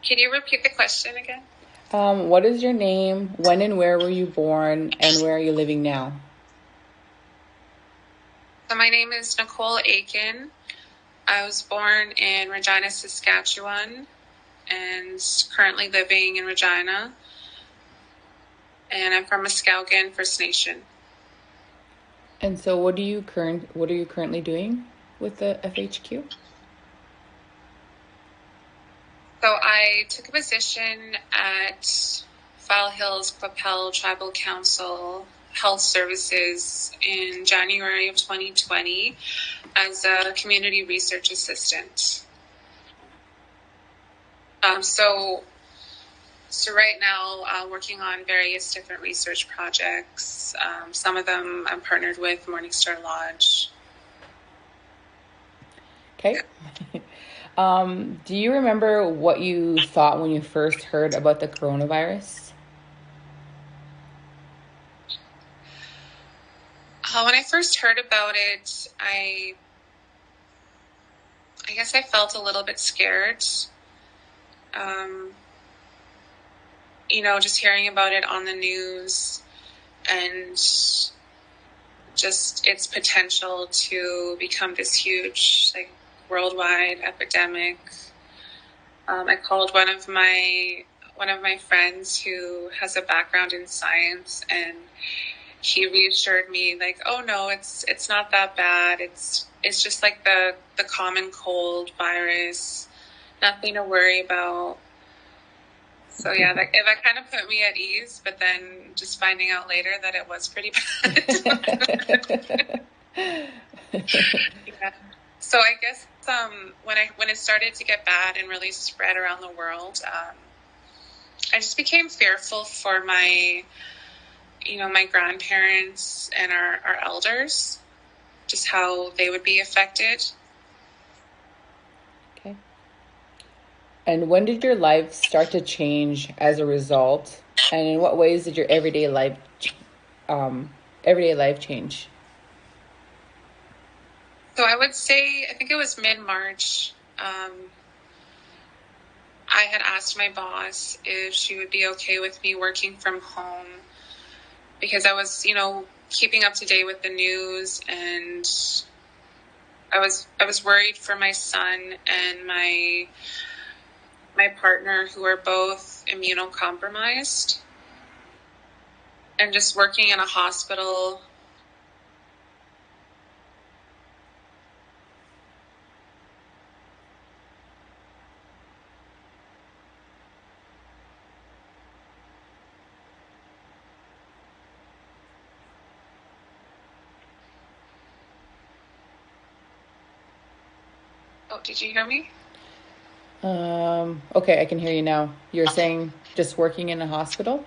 Can you repeat the question again? What is your name? When and where were you born? And where are you living now? So my name is Nicole Akan. I was born in Regina, Saskatchewan, and currently living in Regina. And I'm from Muskowgan First Nation. And so what are you currently doing with the FHQ? So I took a position at File Hills Quappel Tribal Council Health Services in January of 2020 as a community research assistant. So right now, working on various different research projects. Some of them I'm partnered with Morningstar Lodge. Okay. Do you remember what you thought when you first heard about the coronavirus? When I first heard about it, I guess I felt a little bit scared. Just hearing about it on the news and just its potential to become this huge, worldwide epidemic. I called one of my friends who has a background in science, and he reassured me, oh no, it's not that bad. It's just like the common cold virus, nothing to worry about. So yeah, that kind of put me at ease, but then just finding out later that it was pretty bad. Yeah. So I guess when it started to get bad and really spread around the world, I just became fearful for my grandparents and our elders, just how they would be affected. Okay. And when did your life start to change as a result? And in what ways did your everyday life change? So I would say, I think it was mid-March. I had asked my boss if she would be okay with me working from home, because I was, keeping up to date with the news, and I was worried for my son and my partner, who are both immunocompromised, and just working in a hospital. Oh, did you hear me? Okay, I can hear you now. You're saying just working in a hospital?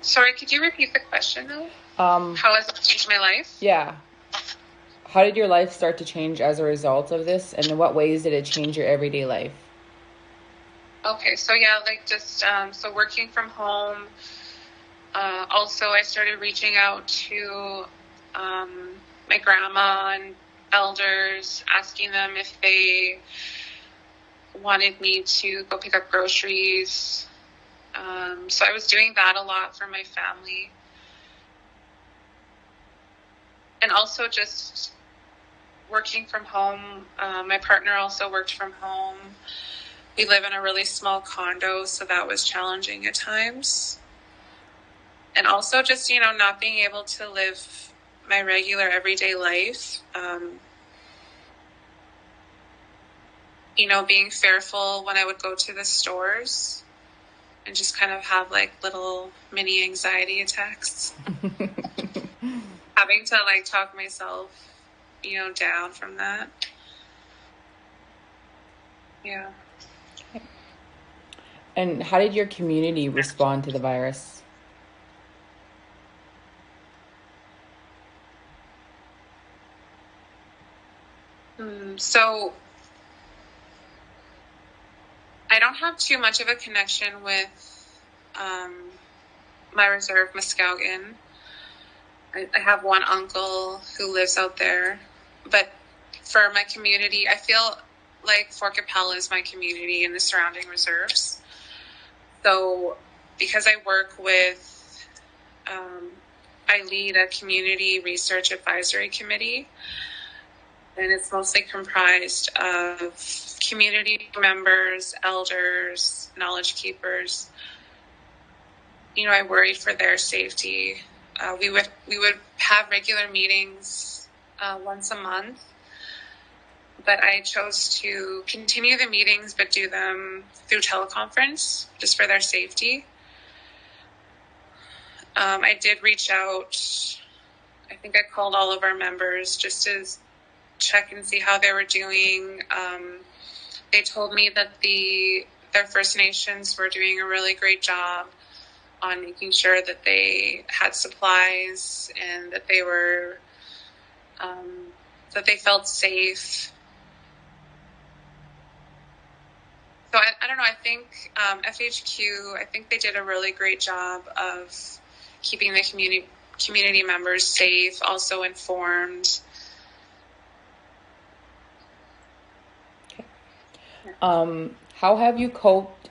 Sorry, could you repeat the question though? How has it changed my life? Yeah. How did your life start to change as a result of this? And in what ways did it change your everyday life? Okay, so yeah, so working from home. Also, I started reaching out to my grandma and elders, asking them if they wanted me to go pick up groceries. So I was doing that a lot for my family. And also just working from home. My partner also worked from home. We live in a really small condo, so that was challenging at times. And also just, not being able to live my regular everyday life. Being fearful when I would go to the stores and just kind of have little mini anxiety attacks. Having to talk myself, down from that. Yeah. And how did your community respond to the virus? So I don't have too much of a connection with my reserve, Muskowgan. I have one uncle who lives out there, but for my community, I feel like Fort Capel is my community and the surrounding reserves. So because I work with, I lead a community research advisory committee, and it's mostly comprised of community members, elders, knowledge keepers. I worried for their safety. We would have regular meetings once a month, but I chose to continue the meetings but do them through teleconference just for their safety. I did reach out. I think I called all of our members just to check and see how they were doing. They told me that their First Nations were doing a really great job on making sure that they had supplies and that they were that they felt safe. So I don't know. I think FHQ. I think they did a really great job of keeping the community members safe, also informed. How have you coped?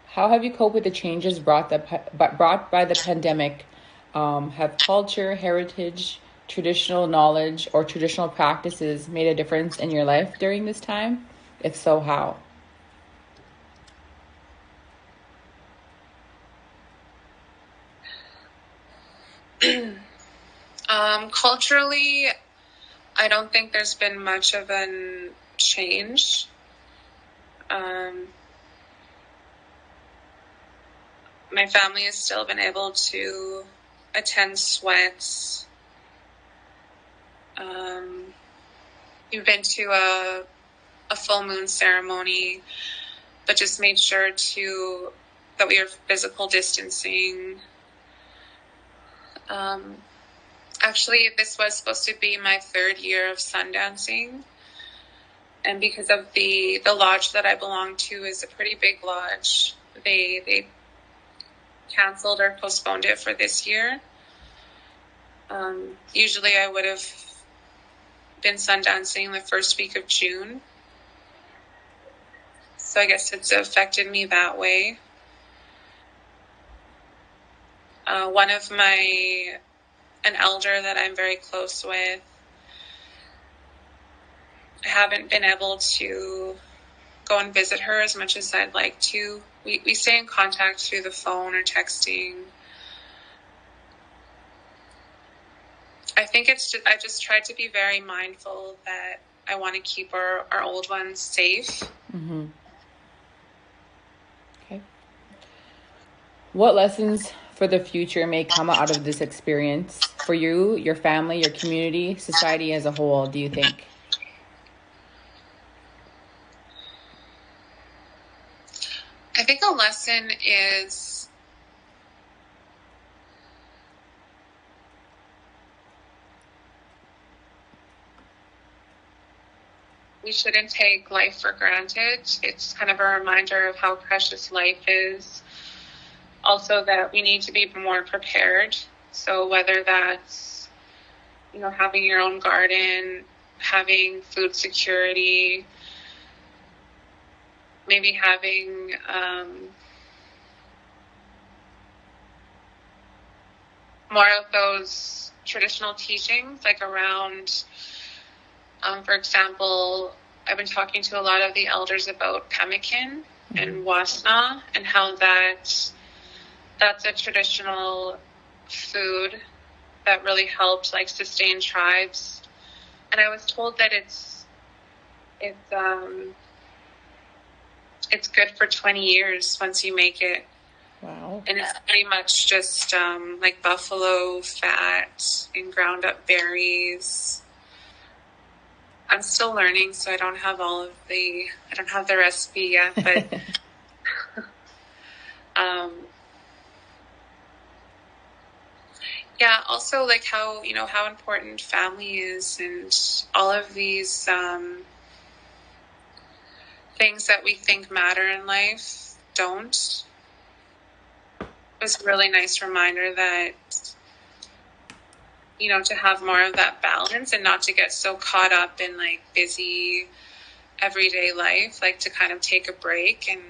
How have you coped with the changes brought by the pandemic? Have culture, heritage, traditional knowledge, or traditional practices made a difference in your life during this time? If so, how? Culturally, I don't think there's been much of a change. My family has still been able to attend sweats. We've been to a full moon ceremony, but just made sure that we are physical distancing. Actually, this was supposed to be my 3rd year of sun dancing. And because of the lodge that I belong to is a pretty big lodge, they canceled or postponed it for this year. Usually I would have been sun dancing the first week of June. So I guess it's affected me that way. An elder that I'm very close with, I haven't been able to go and visit her as much as I'd like to. We stay in contact through the phone or texting. I think I just tried to be very mindful that I want to keep our old ones safe. Mm-hmm. Okay. What lessons for the future may come out of this experience for you, your family, your community, society as a whole, do you think? I think a lesson is we shouldn't take life for granted. It's kind of a reminder of how precious life is. Also that we need to be more prepared. So whether that's, having your own garden, having food security, maybe having more of those traditional teachings, like around, for example, I've been talking to a lot of the elders about pemmican and wasna and how that's a traditional food that really helped sustain tribes. And I was told that it's good for 20 years once you make it. Wow. And it's pretty much just buffalo fat and ground up berries. I'm still learning, so I don't have the recipe yet, but yeah, also how important family is, and all of these things that we think matter in life don't. It was a really nice reminder that to have more of that balance and not to get so caught up in like busy everyday life, like to kind of take a break and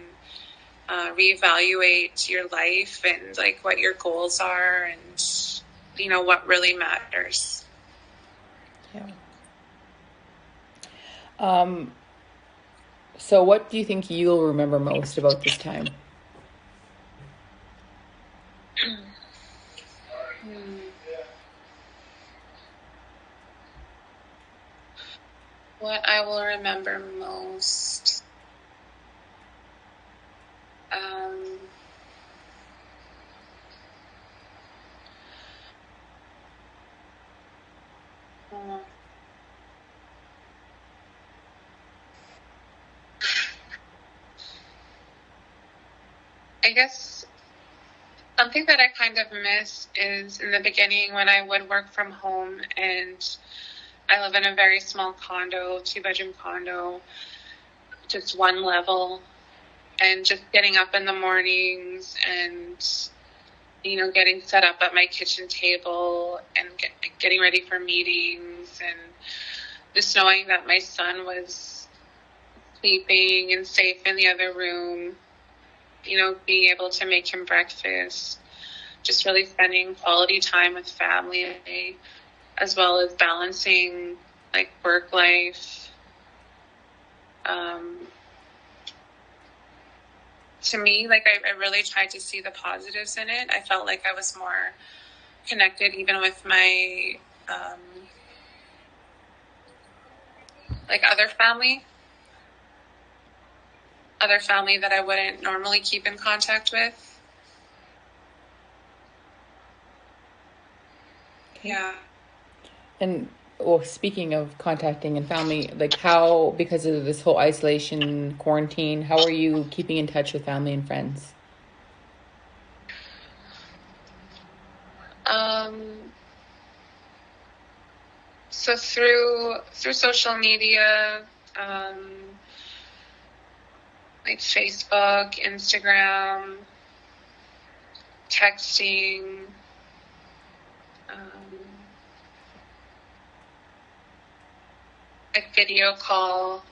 reevaluate your life and like what your goals are and what really matters. Yeah. So what do you think you'll remember most about this time? What I will remember most. I guess something that I kind of miss is in the beginning when I would work from home, and I live in a very small condo, 2-bedroom condo, just one level, and just getting up in the mornings and getting set up at my kitchen table and getting ready for meetings, and just knowing that my son was sleeping and safe in the other room, being able to make him breakfast, just really spending quality time with family, as well as balancing like work life. To me, like I really tried to see the positives in it. I felt like I was more connected even with my like other family that I wouldn't normally keep in contact with. Yeah. And well, speaking of contacting and family, like how, because of this whole isolation, quarantine, how are you keeping in touch with family and friends? So through social media, like Facebook, Instagram, texting, like video call.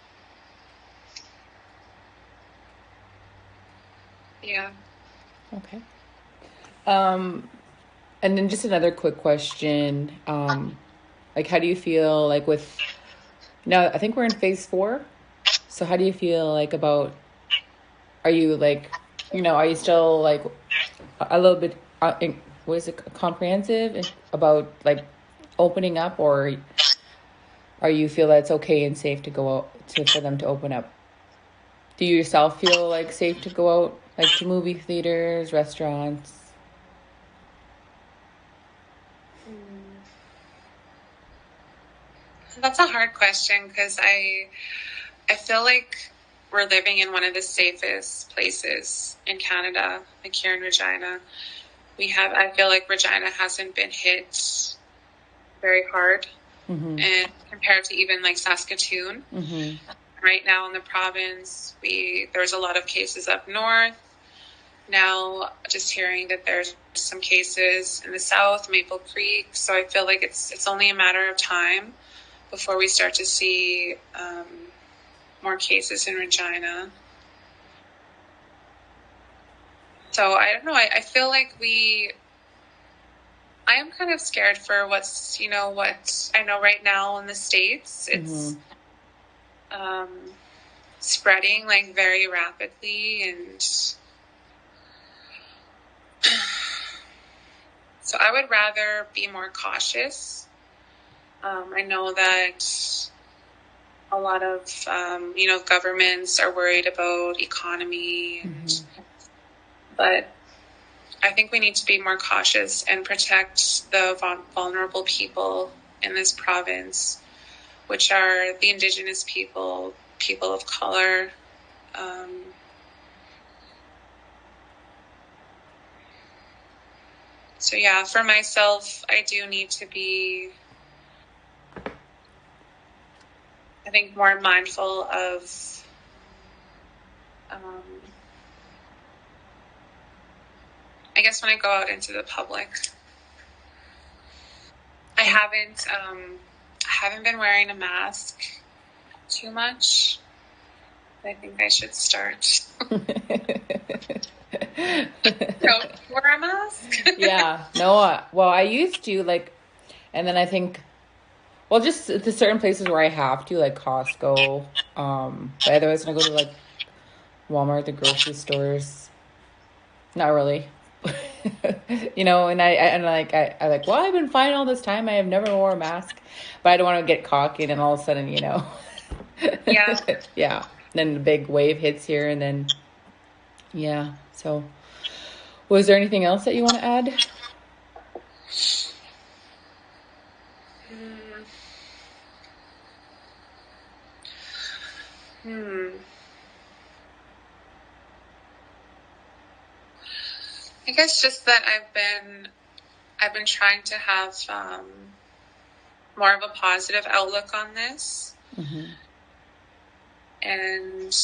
Yeah. Okay. And then just another quick question. Like how do you feel like with now I think we're in phase 4. So how do you feel like about, are you like, are you still like a little bit what is it, comprehensive about like opening up, or are you feel that it's okay and safe to go out to for them to open up? Do you yourself feel like safe to go out like to movie theaters, restaurants? That's a hard question because I feel like we're living in one of the safest places in Canada, like here in Regina. I feel like Regina hasn't been hit very hard, and compared to even like Saskatoon. Right now in the province, there's a lot of cases up north. Now, just hearing that there's some cases in the south, Maple Creek. So I feel like it's only a matter of time before we start to see more cases in Regina. So I don't know. I feel like I am kind of scared for what I know right now in the States. It's spreading like very rapidly, and so I would rather be more cautious. I know that a lot of governments are worried about economy, but I think we need to be more cautious and protect the vulnerable people in this province, which are the Indigenous people of color. So yeah, for myself, I do need to be, I think, more mindful of I guess when I go out into the public, I haven't been wearing a mask too much. I think I should start. Don't wear a mask. Yeah. No. Well, I used to like, and then I think, well, just the certain places where I have to, like Costco. But otherwise, when I go to like Walmart, the grocery stores, not really. And I like, well, I've been fine all this time. I have never wore a mask, but I don't want to get cocky, and then all of a sudden, Yeah. yeah. Then the big wave hits here, and then, yeah. So, was there anything else that you want to add? I guess just that I've been trying to have more of a positive outlook on this. Mm-hmm. And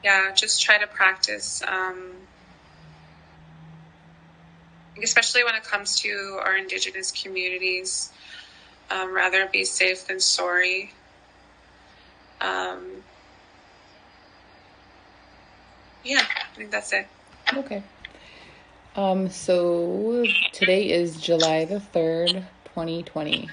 yeah, just try to practice, especially when it comes to our Indigenous communities, rather be safe than sorry. Yeah, I think that's it. Okay. So today is July the 3rd, 2020.